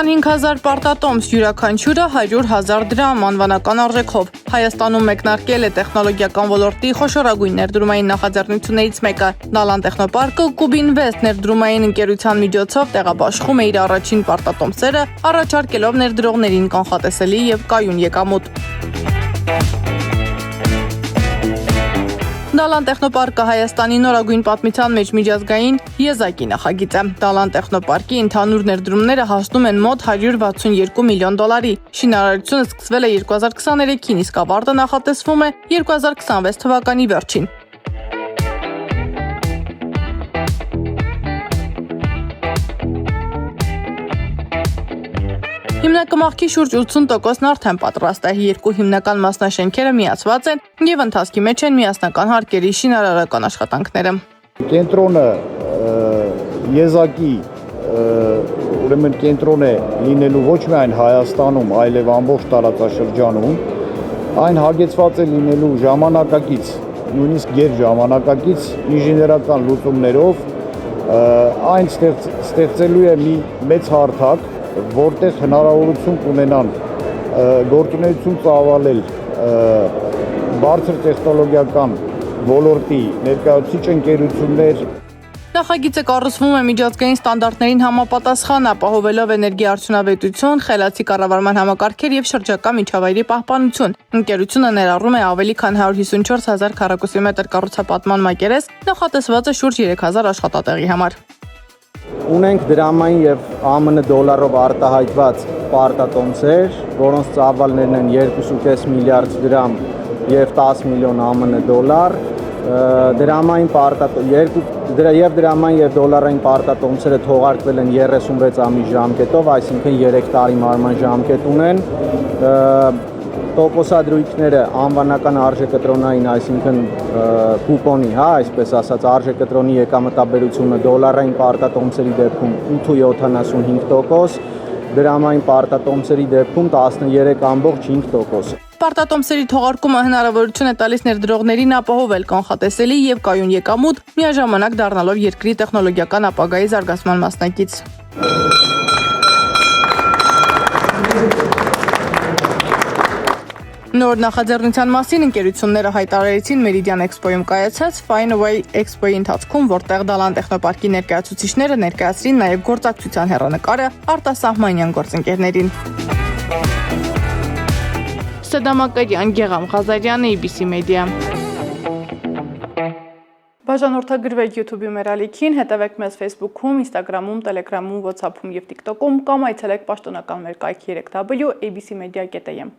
25,000 պարտատոմս, յուրաքանչյուրը 100,000 դրամ անվանական արժեքով։ Հայաստանում մեկնարկել է տեխնոլոգիական ոլորտի խոշորագույն ներդրումային նախաձեռնություններից մեկը։ Նալան տեխնոպարկը Կուբինվեստ ներդրումային ընկերության միջոցով տեղաբաշխում է իր առաջին պարտատոմսերը, առաջարկելով ներդրողներին կանխատեսելի եւ կայուն եկամուտ։ Նալան տեխնոպարկը Հայաստանի նորագույն պատմության մեջ միջազգային եզակի նախագիծ է։ Նալան տեխնոպարկի ընդհանուր ներդրումները հասնում են մոտ 162 միլիոն դոլարի։ Շինարարությունը սկսվել է 2023-ին, իսկ ավարտը նախատեսվում է 2026 թվականի վերջին։ Հիմնակմախքի շուրջ 80%-ն արդեն պատրաստ է, երկու հիմնական մասնաշենքերը միացված են եւ ընթացքի մեջ են միասնական հարկերի շինարարական աշխատանքները։ Կենտրոնը եզակի ուրեմն կենտրոն է լինելու ոչ միայն Հայաստանում, այլև ամբողջ տարածաշրջանում, այն հագեցված է լինելու ժամանակակից, նույնիսկ գերժամանակակից ինժեներական լուծումներով, այն ստեղծելու է մի մեծ հարթակ, որտեղ հնարավորություն կունենան գործունեություն ծավալել բարձր տեխնոլոգիական ոլորտի ներկայացուցիչ ընկերություններ։ Նախագիծը կառուցվում է միջազգային ստանդարտներին համապատասխան, ապահովելով էներգիա արդյունավետություն, խելացի կառավարման համակարգեր եւ շրջակա միջավայրի պահպանություն։ Ընկերությունը ներառում է ավելի քան 154,000 քառակուսի մետր կառուցապատման մակերես, նախատեսված է շուրջ 3,000 աշխատատեղի համար։ Ունենք դրամային եւ ԱՄՆ դոլարով արտահայտված պարտատոմսեր, որոնց ծավալներն են 2.5 միլիարդ դրամ եւ 10 միլիոն ԱՄՆ դոլար։ Դրամային եւ դոլարային պարտատոմսերը թողարկվել են 36 ամիս ժամկետով, այսինքն 3 տարի մարման ժամկետ ունեն։ Տոկոսադրույքները անվանական արժեկտրոնային, այսինքն կուպոնի, այսպես ասած, արժեկտրոնի եկամտաբերությունը դոլարային պարտատոմսերի դեպքում 8.75%, դրամային պարտատոմսերի դեպքում 13.5%։ Պարտատոմսերի թողարկումը հնարավորություն է տալիս ներդրողներին ապահովել կանխատեսելի եւ կայուն եկամուտ, միաժամանակ դառնալով երկրի տեխնոլոգիական ապագայի զարգացման մասնակից։ Նոր նախաձեռնության մասին ընկերությունները հայտարարեցին Meridian Expo-ում կայացած Fineaway Expo-ի ընթացքում, որտեղ Նալան տեխնոպարկի ներկայացուցիչները ներկայացրին նաև գործակցության հեռանկարը արտասահմանյան գործընկերներին։ Սեդամակարյան, Գեղամ Ղազարյանը, ABC Media։ Բաժանորդագրվեք YouTube-ի մեր ալիքին, հետևեք մեզ Facebook-ում, Instagram-ում, Telegram-ում, WhatsApp-ում եւ TikTok-ում կամ այցելեք պաշտոնական մեր կայքի 3w abcmedia.am։